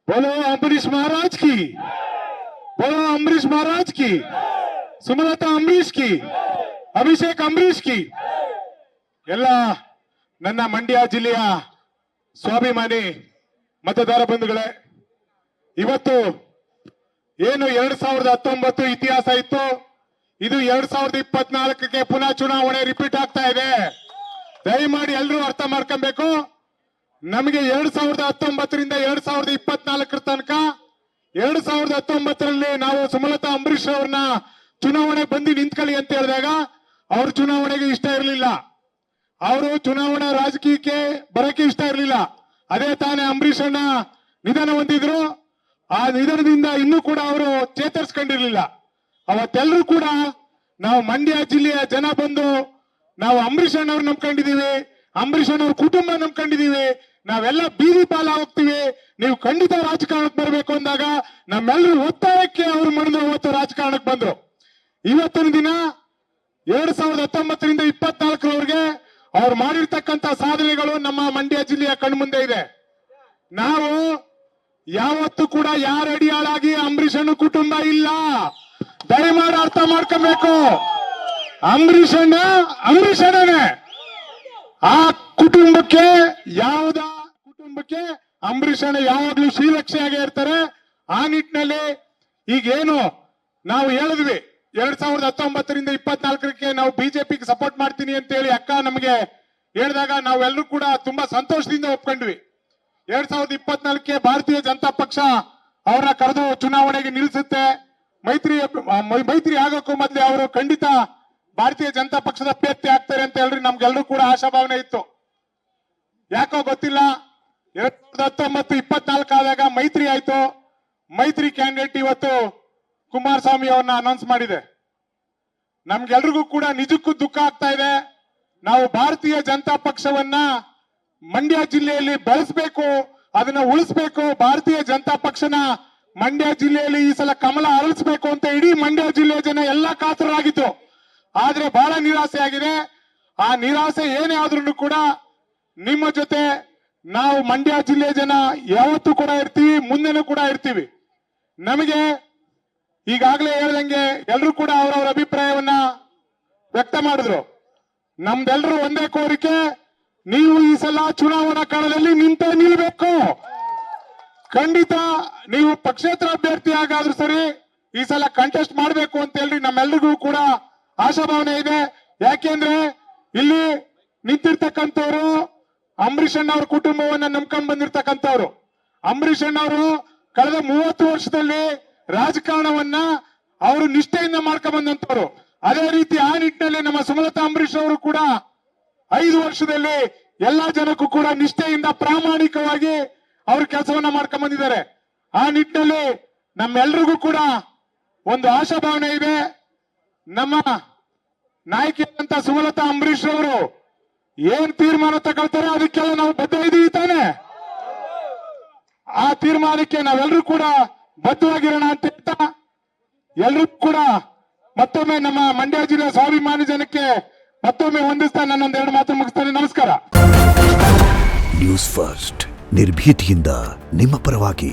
बोलो अम्बरीश महाराज की, बोलो अम्बरीश महाराज की, सुमलता अम्बरीश की, अभिषेक अम्बरीश की. ಎಲ್ಲ ನನ್ನ ಮಂಡ್ಯ ಜಿಲ್ಲೆಯ ಸ್ವಾಭಿಮಾನಿ ಮತದಾರ ಬಂಧುಗಳೇ, ಇವತ್ತು ಏನು 2019 ಇತಿಹಾಸ ಇತ್ತು, ಇದು 2024ಕ್ಕೆ ಪುನಃ ಚುನಾವಣೆ ರಿಪೀಟ್ ಆಗ್ತಾ ಇದೆ. ದಯಮಾಡಿ ಎಲ್ಲರೂ ಅರ್ಥ ಮಾಡ್ಕೊಬೇಕು. ನಮಗೆ 2019ರಿಂದ 2024 ತನಕ 2019ರಲ್ಲಿ ನಾವು ಸುಮಲತಾ ಅಂಬರೀಶ್ ಅವ್ರನ್ನ ಚುನಾವಣೆ ಬಂದು ನಿಂತ್ಕೊಳ್ಳಿ ಅಂತ ಹೇಳಿದಾಗ ಅವ್ರ ಚುನಾವಣೆಗೆ ಇಷ್ಟ ಇರಲಿಲ್ಲ, ಅವರು ಚುನಾವಣಾ ರಾಜಕೀಯಕ್ಕೆ ಬರಕ್ಕೆ ಇಷ್ಟ ಇರಲಿಲ್ಲ. ಅದೇ ತಾನೇ ಅಂಬರೀಶ್ ಅಣ್ಣ ನಿಧನ ಹೊಂದಿದ್ರು. ಆ ನಿಧನದಿಂದ ಇನ್ನೂ ಕೂಡ ಅವರು ಚೇತರಿಸ್ಕೊಂಡಿರ್ಲಿಲ್ಲ. ಅವತ್ತೆಲ್ಲರೂ ಕೂಡ ನಾವು ಮಂಡ್ಯ ಜಿಲ್ಲೆಯ ಜನ ಬಂದು ನಾವು ಅಂಬರೀಶ್ ಅಣ್ಣವ್ರು ನಂಬ್ಕೊಂಡಿದೀವಿ, ಅಂಬರೀಶ್ ಅಣ್ಣವ್ರ ಕುಟುಂಬ ನಂಬ್ಕೊಂಡಿದೀವಿ, ನಾವೆಲ್ಲ ಬೀದಿ ಪಾಲ ಹೋಗ್ತೀವಿ, ನೀವು ಖಂಡಿತ ರಾಜಕಾರಣಕ್ಕೆ ಬರಬೇಕು ಅಂದಾಗ ನಮ್ಮೆಲ್ಲರೂ ಒತ್ತಾಯಕ್ಕೆ ಅವ್ರು ಮಣಿದು ಇವತ್ತು ರಾಜಕಾರಣಕ್ಕೆ ಬಂದ್ರು. ಇವತ್ತಿನ ದಿನ 2019ರಿಂದ 24ರವರೆಗೆ ಅವ್ರು ಮಾಡಿರ್ತಕ್ಕಂಥ ಸಾಧನೆಗಳು ನಮ್ಮ ಮಂಡ್ಯ ಜಿಲ್ಲೆಯ ಕಣ್ಮುಂದೆ ಇದೆ. ನಾವು ಯಾವತ್ತೂ ಕೂಡ ಯಾರ ಅಡಿಯಾಳಾಗಿ ಅಂಬರೀಶ್ ಅಣ್ಣ ಕುಟುಂಬ ಇಲ್ಲ. ದಯಮಾಡಿ ಅರ್ಥ ಮಾಡ್ಕೊಬೇಕು. ಅಂಬರೀಶ್ ಅಣ್ಣನೇ ಆ ಕುಟುಂಬಕ್ಕೆ ಅಂಬರೀಶ್ ಅಣ್ಣ ಯಾವಾಗ್ಲೂ ಶ್ರೀರಕ್ಷೆಯಾಗೇ ಇರ್ತಾರೆ. ಆ ನಿಟ್ಟಿನಲ್ಲಿ ಈಗೇನು ನಾವು ಹೇಳಿದ್ವಿ 2019ರಿಂದ 24ಕ್ಕೆ ನಾವು ಬಿಜೆಪಿಗೆ ಸಪೋರ್ಟ್ ಮಾಡ್ತೀನಿ ಅಂತ ಹೇಳಿ ಅಕ್ಕ ನಮಗೆ ಹೇಳಿದಾಗ ನಾವೆಲ್ಲರೂ ಕೂಡ ತುಂಬಾ ಸಂತೋಷದಿಂದ ಒಪ್ಕೊಂಡ್ವಿ. 2024ಕ್ಕೆ ಭಾರತೀಯ ಜನತಾ ಪಕ್ಷ ಅವರನ್ನ ಕರೆದು ಚುನಾವಣೆಗೆ ನಿಲ್ಲಿಸುತ್ತೆ, ಮೈತ್ರಿ ಆಗೋಕ್ಕೂ ಮೊದಲೇ ಅವರು ಖಂಡಿತ ಭಾರತೀಯ ಜನತಾ ಪಕ್ಷದ ಅಭ್ಯರ್ಥಿ ಆಗ್ತಾರೆ ಅಂತ ಹೇಳಿ ನಮ್ಗೆಲ್ಲರೂ ಕೂಡ ಆಶಾಭಾವನೆ ಇತ್ತು. ಯಾಕೋ ಗೊತ್ತಿಲ್ಲ, 2019-24 ಆದಾಗ ಮೈತ್ರಿ ಆಯ್ತು. ಮೈತ್ರಿ ಕ್ಯಾಂಡಿಡೇಟ್ ಇವತ್ತು ಕುಮಾರಸ್ವಾಮಿ ಅವ್ರನ್ನ ಅನೌನ್ಸ್ ಮಾಡಿದೆ. ನಮ್ಗೆಲ್ರಿಗೂ ಕೂಡ ನಿಜಕ್ಕೂ ದುಃಖ ಆಗ್ತಾ ಇದೆ. ನಾವು ಭಾರತೀಯ ಜನತಾ ಪಕ್ಷವನ್ನ ಮಂಡ್ಯ ಜಿಲ್ಲೆಯಲ್ಲಿ ಬೆಳೆಸಬೇಕು, ಅದನ್ನ ಉಳಿಸಬೇಕು. ಭಾರತೀಯ ಜನತಾ ಪಕ್ಷನ ಮಂಡ್ಯ ಜಿಲ್ಲೆಯಲ್ಲಿ ಈ ಸಲ ಕಮಲ ಅರಳಿಸಬೇಕು ಅಂತ ಇಡೀ ಮಂಡ್ಯ ಜಿಲ್ಲೆಯ ಜನ ಎಲ್ಲಾ ಕಾತರರಾಗಿತ್ತು. ಆದ್ರೆ ಬಹಳ ನಿರಾಸೆ ಆಗಿದೆ. ಆ ನಿರಾಸೆ ಏನೇ ಆದ್ರೂ ಕೂಡ ನಿಮ್ಮ ಜೊತೆ ನಾವು ಮಂಡ್ಯ ಜಿಲ್ಲೆಯ ಜನ ಯಾವತ್ತೂ ಕೂಡ ಇರ್ತೀವಿ, ಮುಂದೆನೂ ಕೂಡ ಇರ್ತೀವಿ. ನಮಗೆ ಈಗಾಗಲೇ ಹೇಳ್ದಂಗೆ ಎಲ್ಲರೂ ಕೂಡ ಅವರವರ ಅಭಿಪ್ರಾಯವನ್ನ ವ್ಯಕ್ತ ಮಾಡಿದ್ರು. ನಮ್ದೆಲ್ಲರೂ ಒಂದೇ ಕೋರಿಕೆ, ನೀವು ಈ ಸಲ ಚುನಾವಣಾ ಕಾಲದಲ್ಲಿ ನಿಲ್ಬೇಕು. ಖಂಡಿತ ನೀವು ಪಕ್ಷೇತರ ಅಭ್ಯರ್ಥಿ ಆಗಾದ್ರೂ ಸರಿ ಈ ಸಲ ಕಂಟೆಸ್ಟ್ ಮಾಡಬೇಕು ಅಂತ ಹೇಳಿ ನಮ್ಮೆಲ್ಲರಿಗೂ ಕೂಡ ಆಶಾಭಾವನೆ ಇದೆ. ಯಾಕೆಂದ್ರೆ ಇಲ್ಲಿ ನಿಂತಿರ್ತಕ್ಕಂಥವ್ರು ಅಂಬರೀಶ್ ಅಣ್ಣ ಅವ್ರ ಕುಟುಂಬವನ್ನ ನಂಬ್ಕೊಂಡ್ ಬಂದಿರ್ತಕ್ಕಂಥವ್ರು. ಅಂಬರೀಶ್ ಅಣ್ಣ ಅವರು ಕಳೆದ 30 ವರ್ಷದಲ್ಲಿ ರಾಜಕಾರಣವನ್ನ ಅವರು ನಿಷ್ಠೆಯಿಂದ ಮಾಡ್ಕೊಂಡ್ ಬಂದಂತವ್ರು. ಅದೇ ರೀತಿ ಆ ನಿಟ್ಟಿನಲ್ಲಿ ನಮ್ಮ ಸುಮಲತಾ ಅಂಬರೀಶ್ ಅವರು ಕೂಡ 5 ವರ್ಷದಲ್ಲಿ ಎಲ್ಲಾ ಜನಕ್ಕೂ ಕೂಡ ನಿಷ್ಠೆಯಿಂದ ಪ್ರಾಮಾಣಿಕವಾಗಿ ಅವ್ರ ಕೆಲಸವನ್ನ ಮಾಡ್ಕೊಂಡ್ ಬಂದಿದ್ದಾರೆ. ಆ ನಿಟ್ಟಿನಲ್ಲಿ ನಮ್ಮೆಲ್ರಿಗೂ ಕೂಡ ಒಂದು ಆಶಾಭಾವನೆ ಇದೆ. ನಮ್ಮ ನಾಯಕಿಯಂತ ಸುಮಲತಾ ಅಂಬರೀಶ್ ಅವರು ಏನ್ ತೀರ್ಮಾನ ತಗೊಳ್ತಾರೆ ಅದಕ್ಕೆಲ್ಲ ನಾವು ಬದ್ಧ ಇದೀವಿ ತಾನೆ. ಆ ತೀರ್ಮಾನಕ್ಕೆ ನಾವೆಲ್ಲರೂ ಕೂಡ ಬದ್ಧವಾಗಿರೋಣ ಅಂತ ಹೇಳ್ತಾ ಎಲ್ರೂ ಕೂಡ ಮತ್ತೊಮ್ಮೆ ನಮ್ಮ ಮಂಡ್ಯ ಜಿಲ್ಲೆ ಸ್ವಾಭಿಮಾನಿ ಜನಕ್ಕೆ ಮತ್ತೊಮ್ಮೆ ವಂದಿಸ್ತಾ ನನ್ನೊಂದೆರಡು ಮಾತು ಮುಗಿಸ್ತೇನೆ. ನಮಸ್ಕಾರ. ನ್ಯೂಸ್ ಫಸ್ಟ್ ನಿರ್ಭೀತಿಯಿಂದ ನಿಮ್ಮ ಪರವಾಗಿ.